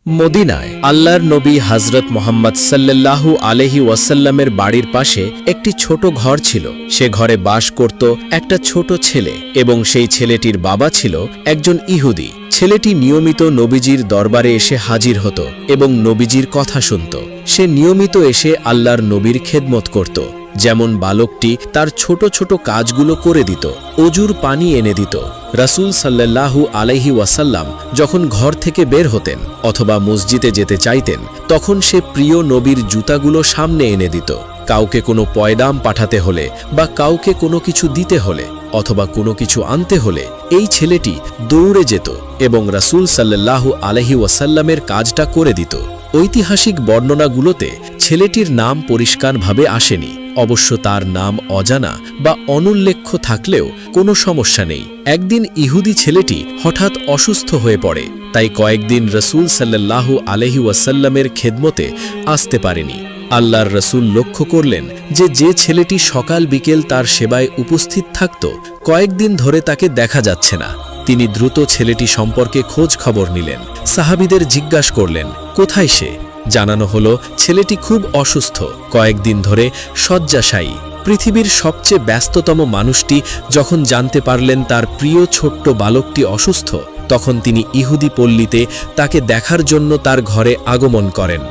মদিনায় আল্লাহর নবী হযরত মুহাম্মদ সাল্লাল্লাহু আলাইহি ওয়াসাল্লামের বাড়ির পাশে একটি ছোট ঘর ছিল। সে ঘরে বাস করত একটা ছোট ছেলে এবং সেই ছেলেটির বাবা ছিল একজন ইহুদি। ছেলেটি নিয়মিত নবীজির দরবারে এসে হাজির হতো এবং নবীজির কথা শুনত। সে নিয়মিত এসে আল্লাহর নবীর খেদমত করত, যেমন বালকটি তার ছোট ছোট কাজগুলো করে দিত, অজুর পানি এনে দিত। রাসূল সাল্লাল্লাহু আলাইহি ওয়াসাল্লাম যখন ঘর থেকে বের হতেন অথবা মসজিদে যেতে চাইতেন, তখন সে প্রিয় নবীর জুতাগুলো সামনে এনে দিত। কাউকে কোনো পয়গাম পাঠাতে হলে বা কাউকে কোনো কিছু দিতে হলে অথবা কোনো কিছু আনতে হলে এই ছেলেটি দৌড়ে যেত এবং রাসূল সাল্লাল্লাহু আলাইহি ওয়াসাল্লামের কাজটা করে দিত। ঐতিহাসিক বর্ণনাগুলোতে ছেলেটির নাম পরিষ্কারভাবে আসেনি। অবশ্য তার নাম অজানা বা অনুল্লেখ্য থাকলেও কোনো সমস্যা নেই। একদিন ইহুদি ছেলেটি হঠাৎ অসুস্থ হয়ে পড়ে, তাই কয়েকদিন রাসূল সাল্লাল্লাহু আলাইহি ওয়াসাল্লামের খেদমতে আসতে পারেনি। আল্লাহর রাসূল লক্ষ্য করলেন যে ছেলেটি সকাল বিকেল তার সেবায় উপস্থিত থাকত, কয়েকদিন ধরে তাকে দেখা যাচ্ছে না। তিনি দ্রুত ছেলেটি সম্পর্কে খোঁজ খবর নিলেন। সাহাবীদের জিজ্ঞাসা করলেন কোথায় সে। জানানো হলো ছেলেটি খুব অসুস্থ, কয়েকদিন ধরে শয্যাশায়ী। পৃথিবীর সবচেয়ে ব্যস্ততম মানুষটি যখন জানতে পারলেন তার প্রিয় ছোট্ট বালকটি অসুস্থ, তখন তিনি ইহুদি পল্লীতে তাকে দেখার জন্য তার ঘরে আগমন করেন।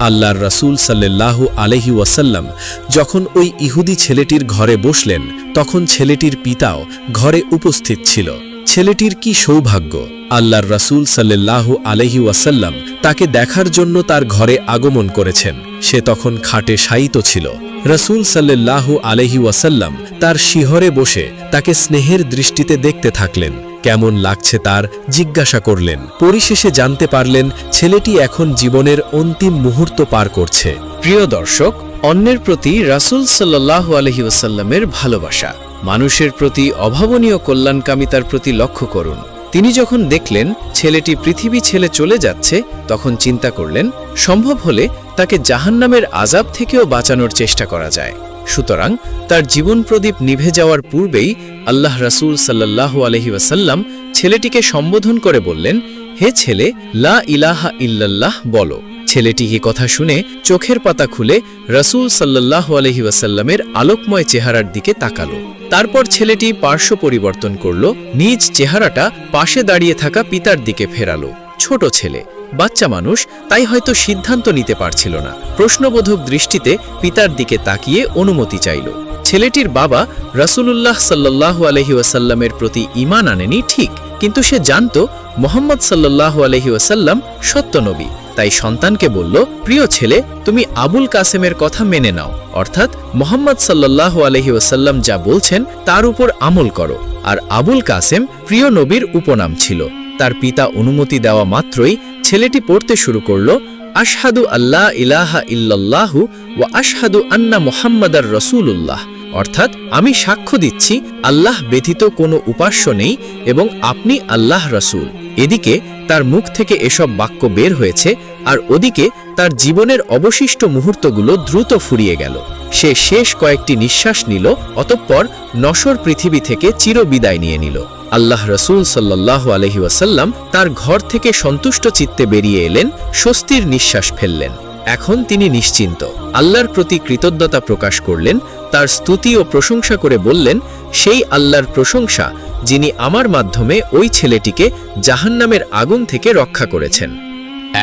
আল্লাহর রাসূল সাল্লাল্লাহু আলাইহি ওয়াসাল্লাম যখন ওই ইহুদি ছেলেটির ঘরে বসলেন, তখন ছেলেটির পিতাও ঘরে উপস্থিত ছিল। ছেলেটির কি সৌভাগ্য! আল্লাহর রাসূল সাল্লাল্লাহু আলাইহি ওয়াসাল্লাম তাকে দেখার জন্য তার ঘরে আগমন করেছেন। সে তখন খাটে শায়িত ছিল। রাসূল সাল্লাল্লাহু আলাইহি ওয়াসাল্লাম তার শিহরে বসে তাকে স্নেহের দৃষ্টিতে দেখতে থাকলেন। কেমন লাগছে তার জিজ্ঞাসা করলেন। পরিশেষে জানতে পারলেন ছেলেটি এখন জীবনের অন্তিম মুহূর্ত পার করছে। প্রিয় দর্শক, অন্যের প্রতি রাসূল সাল্লাল্লাহু আলাইহি ওয়াসাল্লামের ভালোবাসা, মানুষের প্রতি অভাবনীয় কল্যাণকামিতার প্রতি লক্ষ্য করুন। তিনি যখন দেখলেন ছেলেটি পৃথিবী ছেড়ে চলে যাচ্ছে, তখন চিন্তা করলেন সম্ভব হলে তাকে জাহান্নামের আযাব থেকেও বাঁচানোর চেষ্টা করা যায়। সুতরাং তার জীবন প্রদীপ নিভে যাওয়ার পূর্বেই আল্লাহ রাসূল সাল্লাল্লাহু আলাইহি ওয়াসাল্লাম ছেলেটিকে সম্বোধন করে বললেন, হে ছেলে, লা ইলাহা ইল্লাল্লাহ বলো। ছেলেটি এ কথা শুনে চোখের পাতা খুলে রাসূল সাল্লাল্লাহু আলাইহি ওয়াসাল্লামের আলোকময় চেহারার দিকে তাকালো। তারপর ছেলেটি পার্শ্ব পরিবর্তন করল, নিজ চেহারাটা পাশে দাঁড়িয়ে থাকা পিতার দিকে ফেরালো। ছোট ছেলে, বাচ্চা মানুষ, তাই হয়তো সিদ্ধান্ত নিতে পারছিল না। প্রশ্নবোধক দৃষ্টিতে পিতার দিকে তাকিয়ে অনুমতি চাইল। ছেলেটির বাবা রাসূলুল্লাহ সাল্লাল্লাহু আলাইহি ওয়াসাল্লামের প্রতি ঈমান আনেনি ঠিক, কিন্তু সে জানত মুহাম্মদ সাল্লাল্লাহু আলাইহি ওয়াসাল্লাম সত্য নবী। তাই সন্তানকে বলল, প্রিয় ছেলে, তুমি আবুল কাসেমের কথা মেনে নাও, অর্থাৎ মুহাম্মদ সাল্লাল্লাহু আলাইহি ওয়াসাল্লাম যা বলছেন তার উপর আমল করো। আর আবুল কাসেম প্রিয় নবীর উপনাম ছিল। তার পিতা অনুমতি দেওয়া মাত্রই ছেলেটি পড়তে শুরু করল, আশহাদু আল্লা ইলাহা ইল্লাল্লাহু ওয়া আশহাদু আন্না মুহাম্মাদার রাসূলুল্লাহ, অর্থাৎ আমি সাক্ষ্য দিচ্ছি আল্লাহ ব্যতীত কোনো উপাস্য নেই এবং আপনি আল্লাহ রাসূল। এদিকে তার মুখ থেকে এসব বাক্য বের হয়েছে, আর ওদিকে তার জীবনের অবশিষ্ট মুহূর্তগুলো দ্রুত ফুরিয়ে গেল। সে শেষ কয়েকটি নিঃশ্বাস নিল, অতঃপর নশ্বর পৃথিবী থেকে চিরবিদায় নিয়ে নিল। আল্লাহ রাসূল সাল্লাল্লাহু আলাইহি ওয়াসাল্লাম তার ঘর থেকে সন্তুষ্ট চিত্তে বেরিয়ে এলেন, স্বস্তির নিঃশ্বাস ফেললেন। এখন তিনি নিশ্চিন্ত। আল্লাহর প্রতি কৃতজ্ঞতা প্রকাশ করলেন, তার স্তুতি ও প্রশংসা করে বললেন, সেই আল্লাহর প্রশংসা যিনি আমার মাধ্যমে ওই ছেলেটিকে জাহান্নামের আগুন থেকে রক্ষা করেছেন।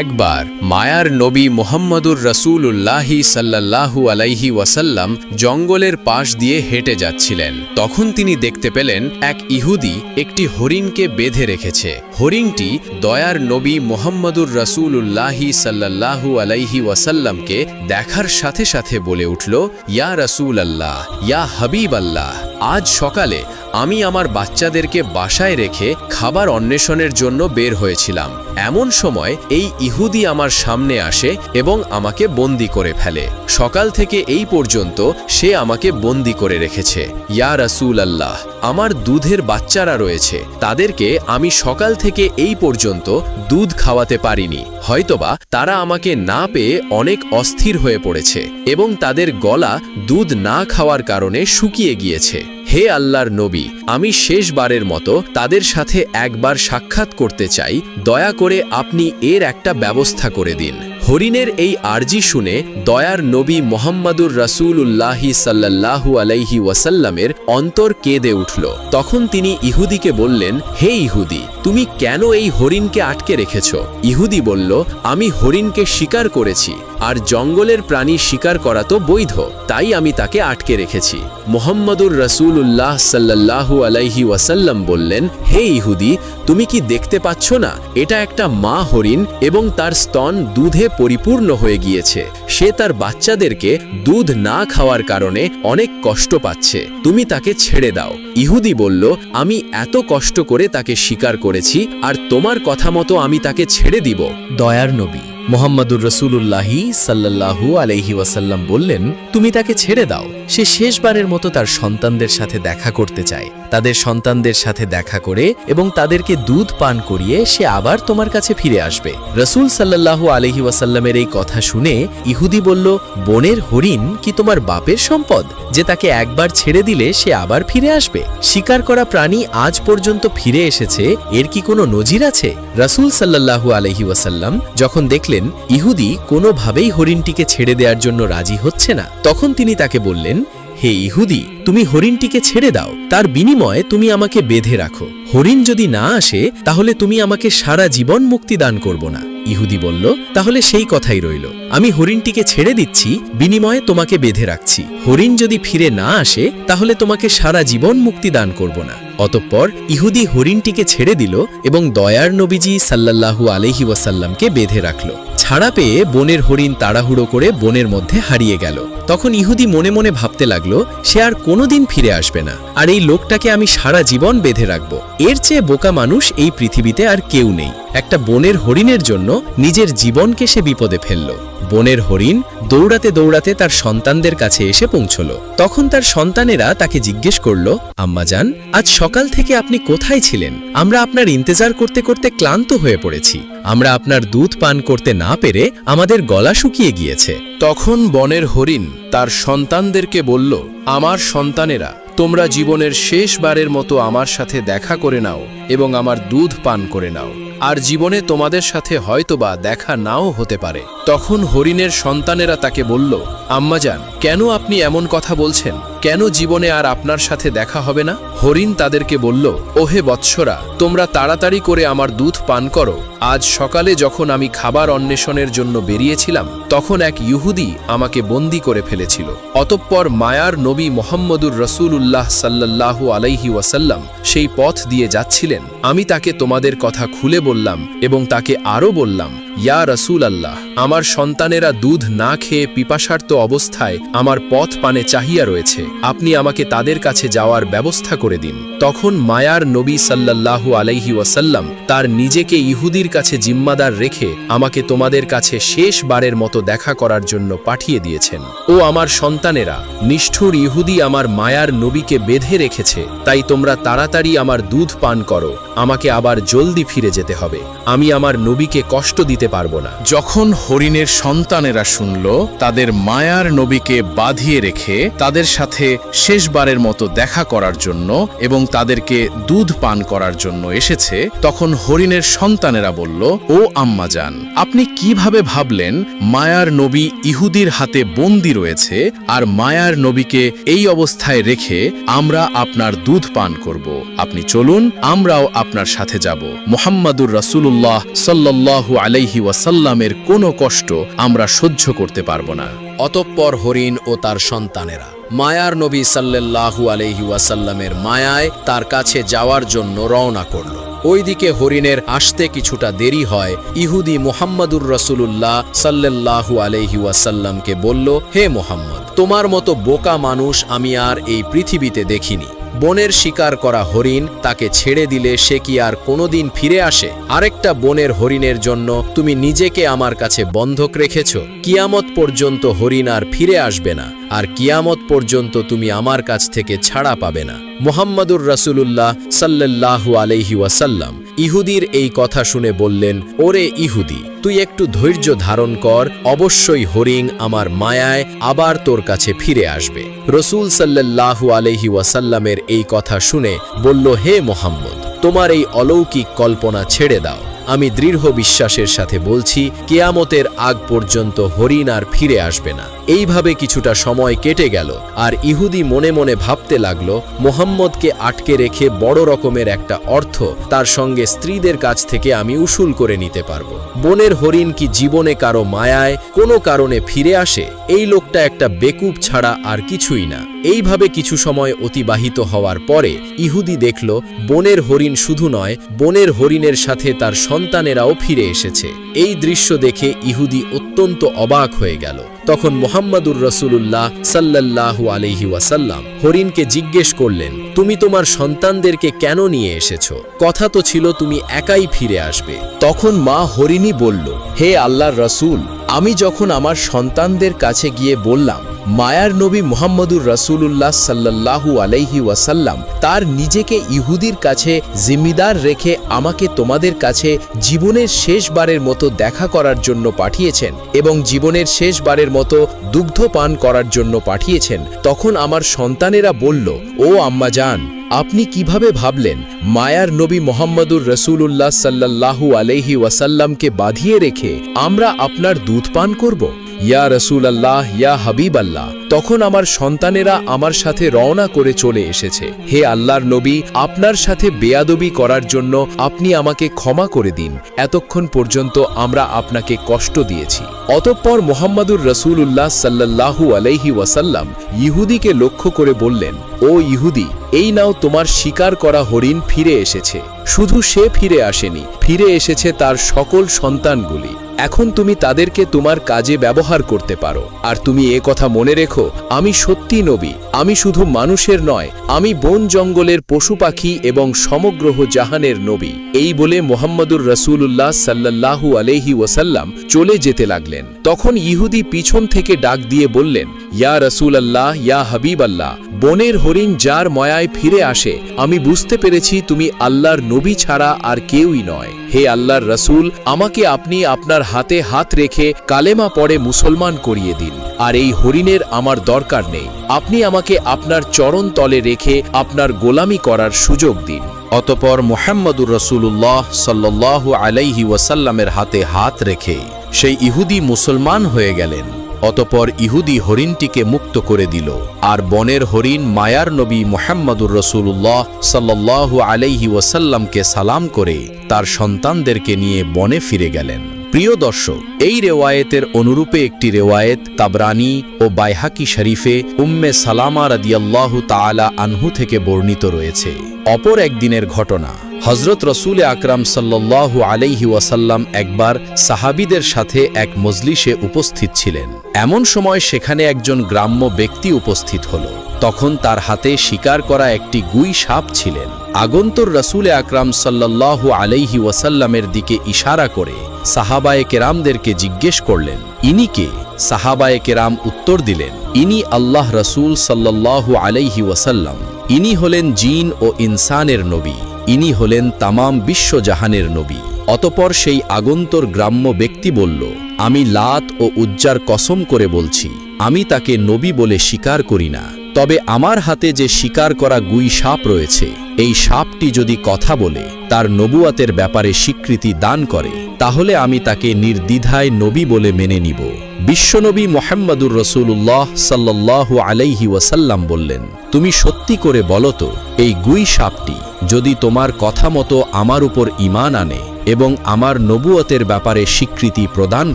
একবার মায়ার নবী মুহাম্মদুর রাসূলুল্লাহি সাল্লাল্লাহু আলাইহি ওয়াসাল্লাম জঙ্গলের পাশ দিয়ে হেঁটে যাচ্ছিলেন। তখন তিনি দেখতে পেলেন এক ইহুদি একটি হরিণকে বেঁধে রেখেছে। হরিণটি দয়ার নবী মুহাম্মদুর রাসূলুল্লাহি সাল্লাল্লাহু আলাইহি ওয়াসাল্লামকে দেখার সাথে সাথে বলে উঠল, ইয়া রাসূলাল্লাহ, ইয়া হাবিবাল্লাহ, আজ সকালে আমি আমার বাচ্চাদেরকে বাসায় রেখে খাবার অন্বেষণের জন্য বের হয়েছিলাম। এমন সময় এই ইহুদি আমার সামনে আসে এবং আমাকে বন্দী করে ফেলে। সকাল থেকে এই পর্যন্ত সে আমাকে বন্দী করে রেখেছে। ইয়া রাসূলাল্লাহ, আমার দুধের বাচ্চারা রয়েছে, তাদেরকে আমি সকাল থেকে এই পর্যন্ত দুধ খাওয়াতে পারিনি। হয়তোবা তারা আমাকে না পেয়ে অনেক অস্থির হয়ে পড়েছে এবং তাদের গলা দুধ না খাওয়ার কারণে শুকিয়ে গিয়েছে। হে আল্লাহর নবী, আমি শেষবারের মতো তাদের সাথে একবার সাক্ষাৎ করতে চাই, দয়া করে আপনি এর একটা ব্যবস্থা করে দিন। হরিণের এই আরজি শুনে দয়ার নবী মোহাম্মদুর রাসূলুল্লাহি সাল্লাল্লাহু আলাইহি ওয়াসাল্লামের অন্তর কেঁদে উঠল। তখন তিনি ইহুদিকে বললেন, হে ইহুদি, তুমি কেন এই হরিণকে আটকে রেখেছ? ইহুদি বলল, আমি হরিণকে শিকার করেছি, আর জঙ্গলের প্রাণী শিকার করা তো বৈধ, তাই আমি তাকে আটকে রেখেছি। মোহাম্মদুর রাসূলুল্লাহ সাল্লাল্লাহু আলাইহি ওয়াসাল্লাম বললেন, হে ইহুদি, তুমি কি দেখতে পাচ্ছ না, এটা একটা মা হরিণ এবং তার স্তন দুধে পরিপূর্ণ হয়ে গিয়েছে। সে তার বাচ্চাদেরকে দুধ না খাওয়ার কারণে অনেক কষ্ট পাচ্ছে, তুমি তাকে ছেড়ে দাও। ইহুদি বলল, আমি এত কষ্ট করে তাকে শিকার করেছি, আর তোমার কথা মতো আমি তাকে ছেড়ে দিব? দয়ার নবী মোহাম্মদুর রাসূলুল্লাহি সাল্লাল্লাহু আলাইহি ওয়াসাল্লাম বললেন, তুমি তাকে ছেড়ে দাও। সে শেষবারের মতো তার সন্তানদের সাথে দেখা করতে চায়। তাদের সন্তানদের সাথে দেখা করে এবং তাদেরকে দুধ পান করিয়ে সে আবার তোমার কাছে ফিরে আসবে। রাসূল সাল্লাল্লাহু আলাইহি ওয়াসাল্লামের এই কথা শুনে ইহুদি বলল, বনের হরিণ কি তোমার বাপের সম্পদ, যে তাকে একবার ছেড়ে দিলে সে আবার ফিরে আসবে? শিকার করা প্রাণী আজ পর্যন্ত ফিরে এসেছে, এর কি কোনো নজির আছে? রাসূল সাল্লাল্লাহু আলাইহি ওয়াসাল্লাম যখন দেখলেন ইহুদি কোনোভাবেই হরিণটিকে ছেড়ে দেওয়ার জন্য রাজি হচ্ছে না, তখন তিনি তাকে বললেন, হে ইহুদি, তুমি হরিণটিকে ছেড়ে দাও, তার বিনিময়ে তুমি আমাকে বেঁধে রাখো। হরিণ যদি না আসে তাহলে তুমি আমাকে সারা জীবন মুক্তি দান করব না। ইহুদি বলল, তাহলে সেই কথাই রইল, আমি হরিণটিকে ছেড়ে দিচ্ছি, বিনিময়ে তোমাকে বেঁধে রাখছি। হরিণ যদি ফিরে না আসে তাহলে তোমাকে সারা জীবন মুক্তি দান করব না। অতঃপর ইহুদি হরিণটিকে ছেড়ে দিল এবং দয়ার নবীজি সাল্লাল্লাহু আলাইহি ওয়াসাল্লামকে বেঁধে রাখল। ছাড়া পেয়ে বনের হরিণ তাড়াহুড়ো করে বনের মধ্যে হারিয়ে গেল। তখন ইহুদি মনে মনে ভাবতে লাগলো, সে আর কোনোদিন ফিরে আসবে না, আর এই লোকটাকে আমি সারা জীবন বেঁধে রাখব। এর চেয়ে বোকা মানুষ এই পৃথিবীতে আর কেউ নেই। একটা বনের হরিণের জন্য নিজের জীবনকে সে বিপদে ফেলল। বনের হরিণ দৌড়াতে দৌড়াতে তার সন্তানদের কাছে এসে পৌঁছল। তখন তার সন্তানেরা তাকে জিজ্ঞেস করল, আম্মাজান, আজ সকাল থেকে আপনি কোথায় ছিলেন? আমরা আপনার ইন্তজার করতে করতে ক্লান্ত হয়ে পড়েছি। আমরা আপনার দুধ পান করতে না পেরে আমাদের গলা শুকিয়ে গিয়েছে। তখন বনের হরিণ তার সন্তানদেরকে বলল, আমার সন্তানেরা, তোমরা জীবনের শেষবারের মতো আমার সাথে দেখা করে নাও এবং আমার দুধ পান করে নাও, আর জীবনে তোমাদের সাথে হয়তোবা দেখা নাও হতে পারে। তখন হরিণের সন্তানেরা তাকে বলল, আম্মাজান, কেন আপনি এমন কথা বলছেন? কেন জীবনে আর আপনার সাথে দেখা হবে না? হরিণ তাদেরকে বলল, ওহে বৎসরা, তোমরা তাড়াতাড়ি করে আমার দুধ পান করো। আজ সকালে যখন আমি খাবার অন্বেষণের জন্য বেরিয়েছিলাম, তখন এক ইহুদি আমাকে বন্দী করে ফেলেছিল। অতঃপর মায়ার নবী মোহাম্মদুর রাসূলুল্লাহ সাল্লাল্লাহু আলাইহি ওয়াসাল্লাম সেই পথ দিয়ে যাচ্ছিলেন। আমি তাকে তোমাদের কথা খুলে বললাম এবং তাকে আরও বললাম, ইয়া রাসূল আল্লাহ, আমার সন্তানেরা দুধ না খেয়ে পিপাসার্ত অবস্থায় আমার পথ পানে চাহিয়া রয়েছে, আপনি আমাকে তাদের কাছে যাওয়ার ব্যবস্থা করে দিন। তখন মায়ার নবী সাল্লাল্লাহু আলাইহি ওয়াসাল্লাম তার নিজেকে ইহুদির কাছে জিম্মাদার রেখে আমাকে তোমাদের কাছে শেষবারের মতো দেখা করার জন্য পাঠিয়ে দিয়েছেন। ও আমার সন্তানেরা, নিষ্ঠুর ইহুদি আমার মায়ার নবীকে বেঁধে রেখেছে, তাই তোমরা তাড়াতাড়ি আমার দুধ পান করো, আমাকে আবার জলদি ফিরে যেতে হবে, আমি আমার নবীকে কষ্ট দিতে পারবো না। যখন হরিণের সন্তানেরা শুনল তাদের মায়ার নবীকে বাঁধিয়ে রেখে তাদের সাথে শেষবারের মতো দেখা করার জন্য এবং তাদেরকে দুধ পান করার জন্য এসেছে, তখন হরিণের সন্তানেরা বলল, ও আম্মাজান, আপনি কিভাবে ভাবলেন মায়ার নবী ইহুদির হাতে বন্দী রয়েছে আর মায়ার নবীকে এই অবস্থায় রেখে আমরা আপনার দুধ পান করব? আপনি চলুন, আমরাও আপনার সাথে যাব। মুহাম্মাদুর রাসূলুল্লাহ সাল্লাল্লাহু আলাইহি ওয়াসাল্লামের কোনো কষ্ট আমরা সহ্য করতে পারব না। অতঃপর হরিণ ও তার সন্তানেরা মায়ার নবী সাল্লাল্লাহু আলাইহি ওয়াসাল্লামের মায়ায় তার কাছে যাওয়ার জন্য রওনা করল। ওইদিকে হরিণের আসতে কিছুটা দেরি হয়। ইহুদি মুহাম্মাদুর রাসূলুল্লাহ সাল্লাল্লাহু আলাইহি ওয়াসাল্লামকে বলল, হে মুহাম্মদ, তোমার মতো বোকা মানুষ আমি আর এই পৃথিবীতে দেখিনি। বনের শিকার করা হরিণ তাকে ছেড়ে দিলে সে কি আর কোনোদিন ফিরে আসে? আরেকটা বনের হরিণের জন্য তুমি নিজেকে আমার কাছে বন্ধক রেখেছ। কিয়ামত পর্যন্ত হরিণ আর ফিরে আসবে না, আর কিয়ামত পর্যন্ত তুমি আমার কাছ থেকে ছাড়া পাবে না। মুহাম্মাদুর রাসূলুল্লাহ সাল্লাল্লাহু আলাইহি ওয়াসাল্লাম ইহুদির এই কথা শুনে বললেন, ওরে ইহুদি, তুই একটু ধৈর্য ধারণ কর, অবশ্যই হরিণ আমার মায়ায় আবার তোর কাছে ফিরে আসবে। রসূল সাল্লাল্লাহু আলাইহি ওয়াসাল্লামের এই কথা শুনে বলল, হে মুহাম্মদ, তোমার এই অলৌকিক কল্পনা ছেড়ে দাও। আমি দৃঢ় বিশ্বাসের সাথে বলছি, কিয়ামতের আগ পর্যন্ত হরিণ আর ফিরে আসবে না। এইভাবে কিছুটা সময় কেটে গেল, আর ইহুদি মনে মনে ভাবতে লাগলো, মুহাম্মদকে আটকে রেখে বড় রকমের একটা অর্থ তার সঙ্গে স্ত্রীদের কাছ থেকে আমি উসুল করে নিতে পারবো। বনের হরিণ কি জীবনে কারো মায়ায় কোনো কারণে ফিরে আসে? এই লোকটা একটা বেকুব ছাড়া আর কিছুই না। এইভাবে কিছু সময় অতিবাহিত হওয়ার পরে ইহুদি দেখল, বনের হরিণ শুধু নয়, বনের হরিণের সাথে তার সন্তানেরাও ফিরে এসেছে। এই দৃশ্য দেখে ইহুদি অত্যন্ত অবাক হয়ে গেল। তখন মুহাম্মাদুর রাসূলুল্লাহ সাল্লাল্লাহু আলাইহি ওয়াসাল্লাম হরিণকে জিজ্ঞেস করলেন, তুমি তোমার সন্তানদেরকে কেন নিয়ে এসেছো? কথা তো ছিল তুমি একাই ফিরে আসবে। তখন মা হরিণী বলল, হে আল্লাহর রাসূল, আমি যখন আমার সন্তানদের কাছে গিয়ে বললাম, মায়ার নবী মুহাম্মদুর রাসূলুল্লাহ সাল্লাল্লাহু আলাইহি ওয়াসাল্লাম তার নিজেকে ইহুদির কাছে জিম্মিদার রেখে আমাকে তোমাদের কাছে জীবনের শেষবারের মতো দেখা করার জন্য পাঠিয়েছেন এবং জীবনের শেষবারের মতো দুগ্ধ পান করার জন্য পাঠিয়েছেন, তখন আমার সন্তানেরা বলল, ও আম্মাজান, আপনি কিভাবে ভাবলেন মায়ার নবী মুহাম্মদুর রাসূলুল্লাহ সাল্লাল্লাহু আলাইহি ওয়াসাল্লামকে বাঁধিয়ে রেখে আমরা আপনার দুধ পান করব? ইয়া রাসূলুল্লাহ, ইয়া হাবিবাল্লাহ। তখন আমার সন্তানেরা আমার সাথে রওনা করে চলে এসেছে। হে আল্লাহর নবী, আপনার সাথে বেয়াদবি করার জন্য আপনি আমাকে ক্ষমা করে দিন। এতক্ষণ পর্যন্ত আমরা আপনাকে কষ্ট দিয়েছি। অতঃপর মুহাম্মদুর রাসূলুল্লাহ সাল্লাল্লাহু আলাইহি ওয়াসাল্লাম ইহুদিকে লক্ষ্য করে বললেন, ও ইহুদি, এই নাও তোমার শিকার করা হরিণ ফিরে এসেছে। শুধু সে ফিরে আসেনি, ফিরে এসেছে তার সকল সন্তানগুলি। এখন তুমি তাদেরকে তোমার কাজে ব্যবহার করতে পারো। আর তুমি এ কথা মনে রেখো, আমি সত্যি নবী, আমি শুধু মানুষের নয়, আমি বন জঙ্গলের পশু পাখি এবং সমগ্র জাহানের নবী। এই বলে মুহাম্মদুর রাসূলুল্লাহ সাল্লাল্লাহু আলাইহি ওয়াসাল্লাম চলে যেতে লাগলেন। তখন ইহুদি পিছন থেকে ডাক দিয়ে বললেন, ইয়া রাসূলুল্লাহ, ইয়া হাবিবাল্লাহ, বনের হরিণ যার মায়ায় ফিরে আসে, আমি বুঝতে পেরেছি তুমি আল্লাহর নবী ছাড়া আর কেউই নয়। হে আল্লাহর রাসূল, আমাকে আপনি আপনার হাতে হাত রেখে কালেমা পড়ে মুসলমান করিয়ে দিন। আর এই হরিণের আমার দরকার নেই। আপনি আমাকে আপনার চরণ তলে রেখে আপনার গোলামি করার সুযোগ দিন। অতপর মুহাম্মাদুর রাসূলুল্লাহ সাল্লাল্লাহু আলাইহি ওয়াসাল্লামের হাতে হাত রেখে সেই ইহুদি মুসলমান হয়ে গেলেন। অতপর ইহুদি হরিণটিকে মুক্ত করে দিল, আর বনের হরিণ মায়ার নবী মুহাম্মাদুর রাসূলুল্লাহ সাল্লাল্লাহু আলাইহি ওয়াসাল্লামকে সালাম করে তার সন্তানদেরকে নিয়ে বনে ফিরে গেলেন। প্রিয় দর্শক, এই রেওয়ায়েতের অনুরূপে একটি রেওয়ায়েত তাবরানী ও বাইহাকি শরীফে উম্মে সালামা রাদিয়াল্লাহু তাআলা আনহু থেকে বর্ণিত রয়েছে। অপর একদিনের ঘটনা, হযরত রাসূল আকরাম সাল্লাল্লাহু আলাইহি ওয়াসাল্লাম একবার সাহাবীদের সাথে এক মজলিসে উপস্থিত ছিলেন। এমন সময় সেখানে একজন গ্রাম্য ব্যক্তি উপস্থিত হল। তখন তার হাতে শিকার করা একটি গুই সাপ ছিলেন। আগন্তুর রাসূল আকরাম সাল্লাল্লাহু আলাইহি ওয়াসাল্লামের দিকে ইশারা করে সাহাবায়ে কেরামদেরকে জিজ্ঞেস করলেন, ইনি কে? সাহাবায়ে কেরাম উত্তর দিলেন, ইনি আল্লাহ রাসূল সাল্লাল্লাহু আলাইহি ওয়াসাল্লাম। ইনি হলেন জিন ও ইনসানের নবী। ইনি হলেন তামাম বিশ্বজাহানের নবী। অতপর সেই আগন্তর গ্রাম্য ব্যক্তি বলল, আমি লাত ও উজ্জার কসম করে বলছি, আমি তাকে নবী বলে স্বীকার করি না। তবে আমার হাতে যে শিকার করা গুই সাপ রয়েছে, এই সাপটি যদি কথা বলে তার নবুয়াতের ব্যাপারে স্বীকৃতি দান করে, তাহলে আমি তাকে নির্দ্বিধায় নবী বলে মেনে নিব। বিশ্বনবী মুহাম্মদুর রাসূলুল্লাহ সাল্লাল্লাহু আলাইহি ওয়াসাল্লাম বললেন, তুমি সত্যি করে বলো তো, এই গুই সাপটি যদি তোমার কথা মতো আমার উপর ঈমান আনে এবং আমার নবুয়তের ব্যাপারে স্বীকৃতি প্রদান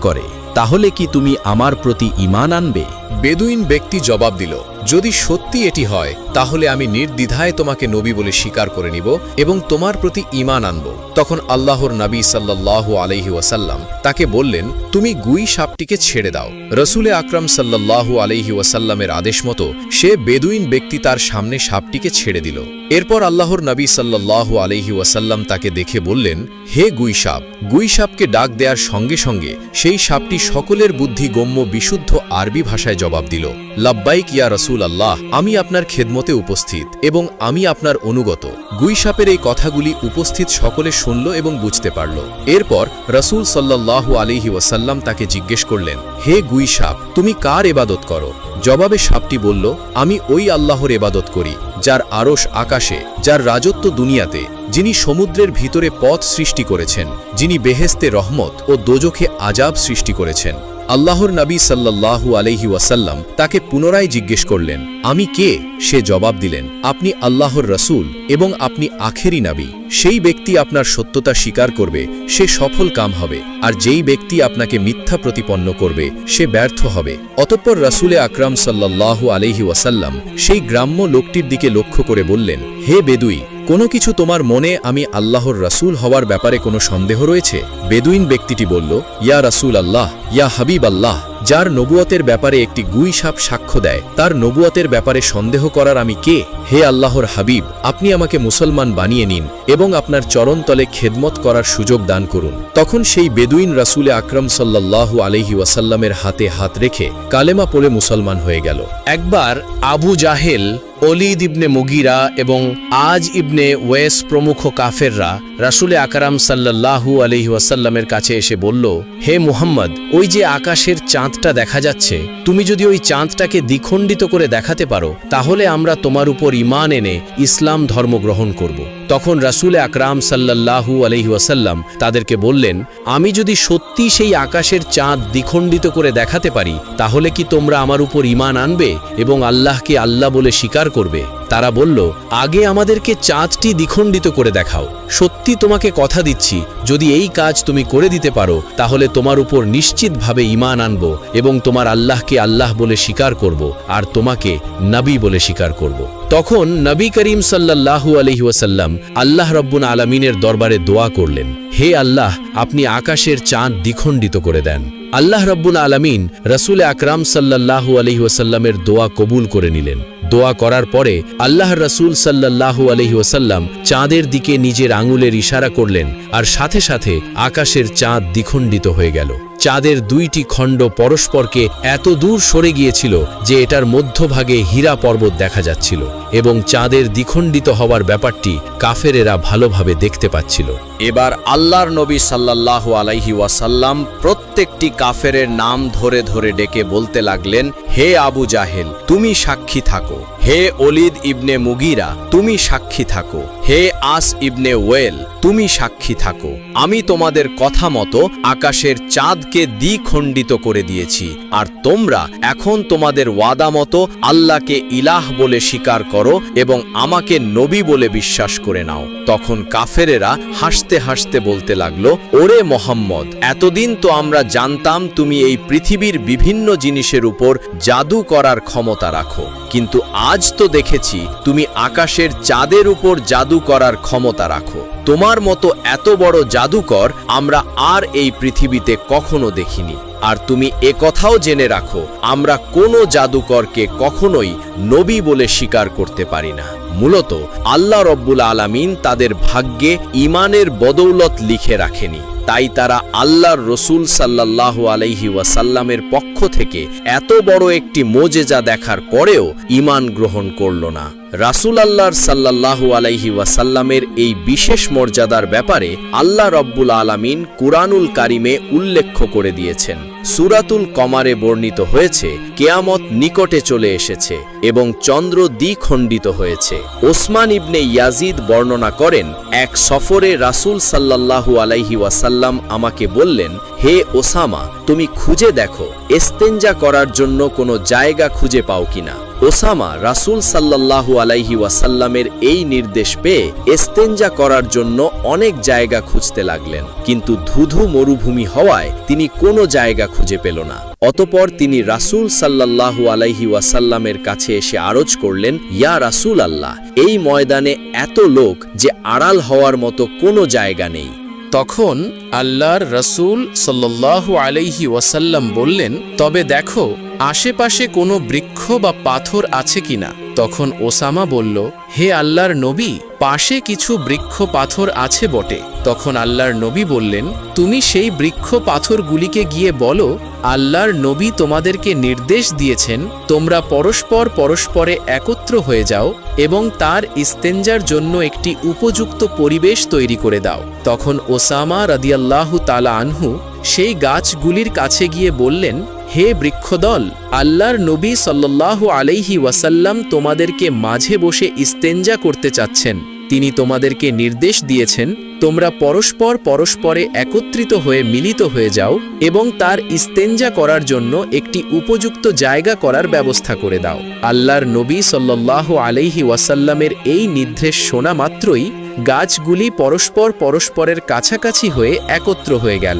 করে, তাহলে কি তুমি আমার প্রতি ঈমান আনবে? বেদুইন ব্যক্তি জবাব দিল, যদি সত্যি এটি হয় তাহলে আমি নির্দ্বিধায় তোমাকে নবী বলে স্বীকার করে নিব এবং তোমার প্রতি ঈমান আনব। তখন আল্লাহর নবী সাল্লাল্লাহু আলাইহি ওয়াসাল্লাম তাকে বললেন, তুমি গুই সাপটিকে ছেড়ে দাও। রাসূল আকরাম সাল্লাল্লাহু আলাইহি ওয়াসাল্লামের আদেশ মতো সে বেদুইন ব্যক্তি তার সামনে সাপটিকে ছেড়ে দিল। এরপর আল্লাহর নবী সাল্লাল্লাহু আলাইহি ওয়াসাল্লাম তাকে দেখে বললেন, হে গুই সাপ। গুই সাপকে ডাক দেওয়ার সঙ্গে সঙ্গে সেই সাপটি সকলের বুদ্ধিগম্য বিশুদ্ধ আরবি ভাষায় জবাব দিল, লাব্বাইক ইয়া রাসূল আল্লাহ, আমি আপনার খেদমতে উপস্থিত এবং আমি আপনার অনুগত। গুই সাপের এই কথাগুলি উপস্থিত সকলে শুনল এবং বুঝতে পারল। এরপর রাসূল সাল্লাল্লাহু আলাইহি ওয়াসাল্লাম তাকে জিজ্ঞেস করলেন, হে গুই সাপ, তুমি কার ইবাদত করো? জবাবে সাপটি বলল, আমি ওই আল্লাহর ইবাদত করি যার আরশ আকাশে, যার রাজত্ব দুনিয়াতে, যিনি সমুদ্রের ভিতরে পথ সৃষ্টি করেছেন, যিনি বেহেশতে রহমত ও দোজখে আজাব সৃষ্টি করেছেন। আল্লাহর নবী সাল্লাল্লাহু আলাইহি ওয়াসাল্লাম তাকে পুনরায় জিজ্ঞেস করলেন, আমি কে? সে জবাব দিলেন, আপনি আল্লাহর রসুল এবং আপনি আখেরি নবী। সেই ব্যক্তি আপনার সত্যতা স্বীকার করবে, সে সফল কাম হবে, আর যেই ব্যক্তি আপনাকে মিথ্যা প্রতিপন্ন করবে সে ব্যর্থ হবে। অতঃপর রাসূলে আকরাম সাল্লাল্লাহু আলাইহি ওয়াসাল্লাম সেই গ্রাম্য লোকটির দিকে লক্ষ্য করে বললেন, হে বেদুই, কোনো কিছু তোমার মনে আমি আল্লাহর রাসূল হওয়ার ব্যাপারে কোনো সন্দেহ রয়েছে? বেদুইন ব্যক্তিটি বলল, ইয়া রাসূল আল্লাহ, ইয়া হাবিব আল্লাহ, যার নবুয়তের ব্যাপারে একটি গুই সাপ সাক্ষ্য দেয়, তার নবুয়তের ব্যাপারে সন্দেহ করার আমি কে? হে আল্লাহর হাবিব, আপনি আমাকে মুসলমান বানিয়ে নিন এবং আপনার চরণতলে খেদমত করার সুযোগ দান করুন। তখন সেই বেদুইন রাসূলে আকরাম সাল্লাল্লাহু আলাইহি ওয়াসাল্লামের হাতে হাত রেখে কালেমা পড়ে মুসলমান হয়ে গেল। একবার আবু জাহেল, ওলীদ ইবনে মুগিরা এবং আজ ইবনে ওয়েস প্রমুখ কাফেররা রাসূলে আকরাম সাল্লাল্লাহু আলাইহি ওয়াসাল্লামের কাছে এসে বলল, হে মুহাম্মদ, ওই যে আকাশের চাঁদটা দেখা যাচ্ছে, তুমি যদি ওই চাঁদটাকে দ্বিখণ্ডিত করে দেখাতে পারো তাহলে আমরা তোমার উপর ঈমান এনে ইসলাম ধর্ম গ্রহণ করব। তখন রাসূলে আকরাম সাল্লাল্লাহু আলাইহি ওয়াসাল্লাম তাদেরকে বললেন, আমি যদি সত্যি সেই আকাশের চাঁদ দ্বিখণ্ডিত করে দেখাতে পারি তাহলে কি তোমরা আমার উপর ঈমান আনবে এবং আল্লাহকে আল্লাহ বলে স্বীকার করবে? তারা বলল, আগে আমাদেরকে চাঁদটি দ্বিখণ্ডিত করে দেখাও। সত্যি তোমাকে কথা দিচ্ছি, যদি এই কাজ তুমি করে দিতে পারো তাহলে তোমার উপর নিশ্চিতভাবে ঈমান আনব এবং তোমার আল্লাহকে আল্লাহ বলে স্বীকার করব আর তোমাকে নবী বলে স্বীকার করব। তখন নবী করিম সাল্লাল্লাহু আলাইহি ওয়াসাল্লাম আল্লাহ রাব্বুল আলামিনের দরবারে দোয়া করলেন, হে আল্লাহ, আপনি আকাশের চাঁদ দ্বিখণ্ডিত করে দেন। আল্লাহ রাব্বুল আলামিন রাসূলে আকরাম সাল্লাল্লাহু আলাইহি ওয়াসাল্লামের দোয়া কবুল করে নিলেন। দোয়া করার পরে আল্লাহর রাসূল সাল্লাল্লাহু আলাইহি ওয়াসাল্লাম চাঁদের দিকে নিজের আঙুলের ইশারা করলেন আর সাথে সাথে আকাশের চাঁদ দ্বিখণ্ডিত হয়ে গেল। চাঁদের দুইটি খণ্ড পরস্পরকে এত দূর সরে গিয়েছিল যে এটার মধ্যভাগে হীরা পর্বত দেখা যাচ্ছিল এবং চাঁদের দ্বিখণ্ডিত হওয়ার ব্যাপারটি কাফেরেরা ভালোভাবে দেখতে পাচ্ছিল। এবার আল্লাহর নবী সাল্লাল্লাহু আলাইহি ওয়াসাল্লাম প্রত্যেকটি কাফেরের নাম ধরে ধরে ডেকে বলতে লাগলেন, হে আবু জাহেল, তুমি সাক্ষী থাকো। হে ওলীদ ইবনে মুগিরা, তুমি সাক্ষী থাকো। হে আস ইবনে ওয়েল, তুমি সাক্ষী থাকো। আমি তোমাদের কথা মতো আকাশের চাঁদকে দ্বিখণ্ডিত করে দিয়েছি, আর তোমরা এখন তোমাদের ওয়াদা মতো আল্লাহকে ইলাহ বলে স্বীকার করো এবং আমাকে নবী বলে বিশ্বাস করে নাও। তখন কাফেরেরা হাসতে হাসতে বলতে লাগলো, ওরে মোহাম্মদ, এতদিন তো আমরা জানতাম তুমি এই পৃথিবীর বিভিন্ন জিনিসের উপর জাদু করার ক্ষমতা রাখো, কিন্তু আজ তো দেখেছি তুমি আকাশের চাঁদের উপর জাদু করার ক্ষমতা রাখো। তোমার মতো এত বড় জাদুকর আমরা আর এই পৃথিবীতে কখনো দেখিনি। আর তুমি একথাও জেনে রাখো, আমরা কোনো জাদুকরকে কখনোই নবী বলে স্বীকার করতে পারি না। মূলত আল্লাহ রব্বুল আলামিন তাদের ভাগ্যে ঈমানের বদৌলত লিখে রাখেনি, তাই তারা আল্লাহর রসুল সাল্লাল্লাহু আলাইহি ওয়াসাল্লামের পক্ষ থেকে এত বড় একটি মোজেজা দেখার পরেও ঈমান গ্রহণ করল না। রাসূল আল্লাহর সাল্লাল্লাহু আলাইহি ওয়াসাল্লামের এই বিশেষ মর্যাদার ব্যাপারে আল্লাহ রব্বুল আলামিন কুরআনুল কারিমে উল্লেখ করে দিয়েছেন। সূরাতুল কমারে বর্ণিত হয়েছে, কিয়ামত নিকটে চলে এসেছে এবং চন্দ্র দ্বিখণ্ডিত হয়েছে। ওসমান ইবনে ইয়াজিদ বর্ণনা করেন, এক সফরে রাসূল সাল্লাল্লাহু আলাইহি ওয়াসাল্লাম আমাকে বললেন, হে ওসামা, তুমি খুঁজে দেখো ইস্তেঞ্জা করার জন্য কোনো জায়গা খুঁজে পাও কিনা। ওসামা রাসূল সাল্লাল্লাহু আলাইহি ওয়াসাল্লামের এই নির্দেশ পেয়ে ইস্তেঞ্জা করার জন্য অনেক জায়গা খুঁজতে লাগলেন, কিন্তু ধুধু মরুভূমি হওয়ায় তিনি কোনো জায়গা খুঁজে পেল না। অতঃপর তিনি রাসূল সাল্লাল্লাহু আলাইহি ওয়াসাল্লামের কাছে এসে আরজ করলেন, ইয়া রাসূল আল্লাহ, এই ময়দানে এত লোক যে আড়াল হওয়ার মতো কোনো জায়গা নেই। তখন আল্লাহর রাসূল সাল্লাল্লাহু আলাইহি ওয়াসাল্লাম বললেন, তবে দেখো আশেপাশে কোনো বৃক্ষ বা পাথর আছে কিনা। তখন ওসামা বলল, হে আল্লাহর নবী, পাশে কিছু বৃক্ষ পাথর আছে বটে। তখন আল্লাহর নবী বললেন, তুমি সেই বৃক্ষ পাথরগুলিকে গিয়ে বলো, আল্লাহর নবী তোমাদেরকে নির্দেশ দিয়েছেন তোমরা পরস্পর পরস্পরে একত্র হয়ে যাও এবং তার ইস্তেঞ্জার জন্য একটি উপযুক্ত পরিবেশ তৈরি করে দাও। তখন ওসামা রাদিয়াল্লাহু তাআলা আনহু সেই গাছগুলির কাছে গিয়ে বললেন, হে বৃক্ষদল, আল্লাহর নবী সাল্লাল্লাহু আলাইহি ওয়াসাল্লাম তোমাদেরকে মাঝে বসে ইস্তেঞ্জা করতে চাচ্ছেন। তিনি তোমাদেরকে নির্দেশ দিয়েছেন তোমরা পরস্পর পরস্পরে একত্রিত হয়ে মিলিত হয়ে যাও এবং তার ইস্তেঞ্জা করার জন্য একটি উপযুক্ত জায়গা করার ব্যবস্থা করে দাও। আল্লাহর নবী সাল্লাল্লাহু আলাইহি ওয়াসাল্লামের এই নির্দেশ শোনা মাত্রই গাছগুলি পরস্পর পরস্পরের কাছাকাছি হয়ে একত্র হয়ে গেল।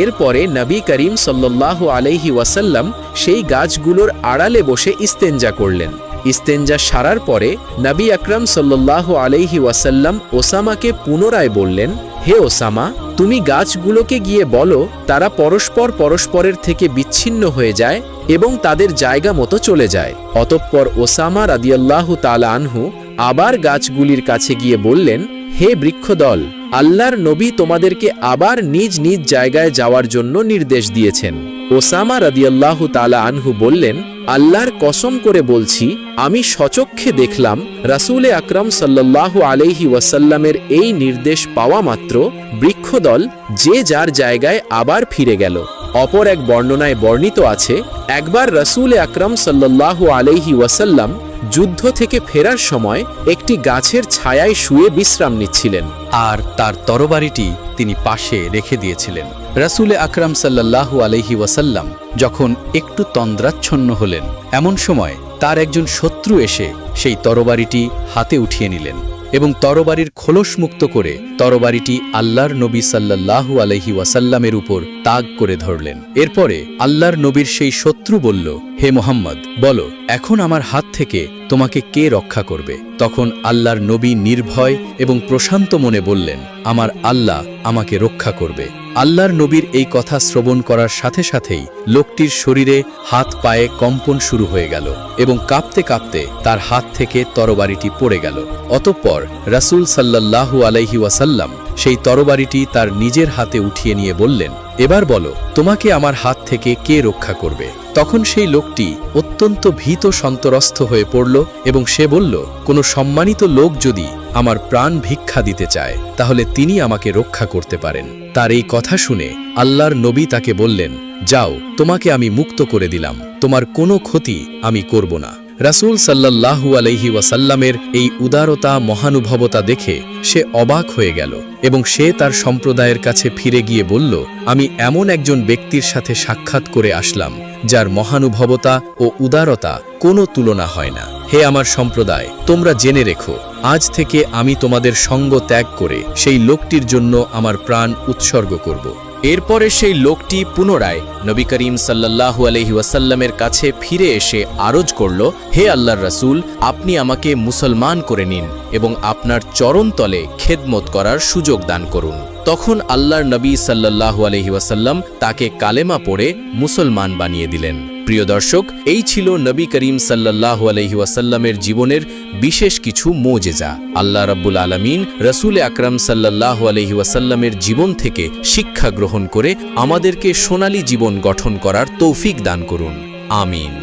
এরপরে নবী করিম সাল্লাল্লাহু আলাইহি ওয়াসাল্লাম সেই গাছগুলোর আড়ালে বসে ইস্তেঞ্জা করলেন। ইস্তেঞ্জা সারার পরে নবী আকরাম সাল্লাল্লাহু আলাইহি ওয়াসাল্লাম ওসামাকে পুনরায় বললেন, হে ওসামা, তুমি গাছগুলোকে গিয়ে বলো তারা পরস্পর পরস্পরের থেকে বিচ্ছিন্ন হয়ে যায় এবং তাদের জায়গা মতো চলে যায়। অতঃপর ওসামা রাদিয়াল্লাহু তাআলা আনহু আবার গাছগুলির কাছে গিয়ে বললেন, হে বৃক্ষদল, আল্লাহর নবী তোমাদেরকে আবার নিজ নিজ জায়গায় যাওয়ার জন্য নির্দেশ দিয়েছেন। ওসামা রাদিয়াল্লাহু তাআলা আনহু বললেন, আল্লাহর কসম করে বলছি, আমি স্বচক্ষে দেখলাম রাসূল আকরাম সাল্লাল্লাহু আলাইহি ওয়াসাল্লামের এই নির্দেশ পাওয়া মাত্র বৃক্ষদল যে যার জায়গায় আবার ফিরে গেল। অপর এক বর্ণনায় বর্ণিত আছে, একবার রাসূল আকরাম সাল্লাল্লাহু আলাইহি ওয়াসাল্লাম যুদ্ধ থেকে ফেরার সময় একটি গাছের ছায়ায় শুয়ে বিশ্রাম নিচ্ছিলেন আর তার তরবারিটি তিনি পাশে রেখে দিয়েছিলেন। রাসূল আকরাম সাল্লাল্লাহু আলাইহি ওয়াসাল্লাম যখন একটু তন্দ্রাচ্ছন্ন হলেন, এমন সময় তার একজন শত্রু এসে সেই তরবারিটি হাতে উঠিয়ে নিলেন এবং তরবারির খোলস মুক্ত করে তরবারিটি আল্লাহর নবী সাল্লাল্লাহু আলাইহি ওয়াসাল্লামের উপর তাক করে ধরলেন। এরপরে আল্লাহর নবীর সেই শত্রু বলল, হে মুহাম্মদ, বলো এখন আমার হাত থেকে তোমাকে কে রক্ষা করবে? তখন আল্লাহর নবী নির্ভয় এবং প্রশান্ত মনে বললেন, আমার আল্লাহ আমাকে রক্ষা করবে। আল্লাহর নবীর এই কথা শ্রবণ করার সাথে সাথেই লোকটির শরীরে হাত পায়ে কম্পন শুরু হয়ে গেল এবং কাঁপতে কাঁপতে তার হাত থেকে তরবারিটি পড়ে গেল। অতঃপর রাসূল সাল্লাল্লাহু আলাইহি ওয়াসাল্লাম সেই তরবারিটি তার নিজের হাতে উঠিয়ে নিয়ে বললেন, এবার বলো তোমাকে আমার হাত থেকে কে রক্ষা করবে? তখন সেই লোকটি অত্যন্ত ভীত সন্তরস্থ হয়ে পড়ল এবং সে বলল, কোনো সম্মানিত লোক যদি আমার প্রাণ ভিক্ষা দিতে চায় তাহলে তিনি আমাকে রক্ষা করতে পারেন। তার এই কথা শুনে আল্লাহর নবী তাকে বললেন, যাও, তোমাকে আমি মুক্ত করে দিলাম, তোমার কোনো ক্ষতি আমি করব না। রাসূল সাল্লাল্লাহু আলাইহি ওয়াসাল্লামের এই উদারতা মহানুভবতা দেখে সে অবাক হয়ে গেল এবং সে তার সম্প্রদায়ের কাছে ফিরে গিয়ে বলল, আমি এমন একজন ব্যক্তির সাথে সাক্ষাৎ করে আসলাম যার মহানুভবতা ও উদারতা কোনো তুলনা হয় না। হে আমার সম্প্রদায়, তোমরা জেনে রেখো, আজ থেকে আমি তোমাদের সঙ্গ ত্যাগ করে সেই লোকটির জন্য আমার প্রাণ উৎসর্গ করব। এরপরে সেই লোকটি পুনরায় নবী করিম সাল্লাল্লাহু আলাইহি ওয়াসাল্লামের কাছে ফিরে এসে আরজ করল, হে আল্লাহর রাসূল, আপনি আমাকে মুসলমান করে নিন এবং আপনার চরণতলে খেদমত করার সুযোগ দান করুন। তখন আল্লাহর নবী সাল্লাল্লাহু আলাইহি ওয়াসাল্লাম তাকে কালেমা পড়ে মুসলমান বানিয়ে দিলেন। প্রিয় দর্শক, এই ছিল নবী করিম সাল্লাল্লাহু আলাইহি ওয়াসাল্লামের জীবনের বিশেষ কিছু মোজেজা। আল্লাহ রাব্বুল আলামিন রাসূল আকরাম সাল্লাল্লাহু আলাইহি ওয়াসাল্লামের জীবন থেকে শিক্ষা গ্রহণ করে আমাদেরকে সোনালী জীবন গঠন করার তৌফিক দান করুন। আমিন।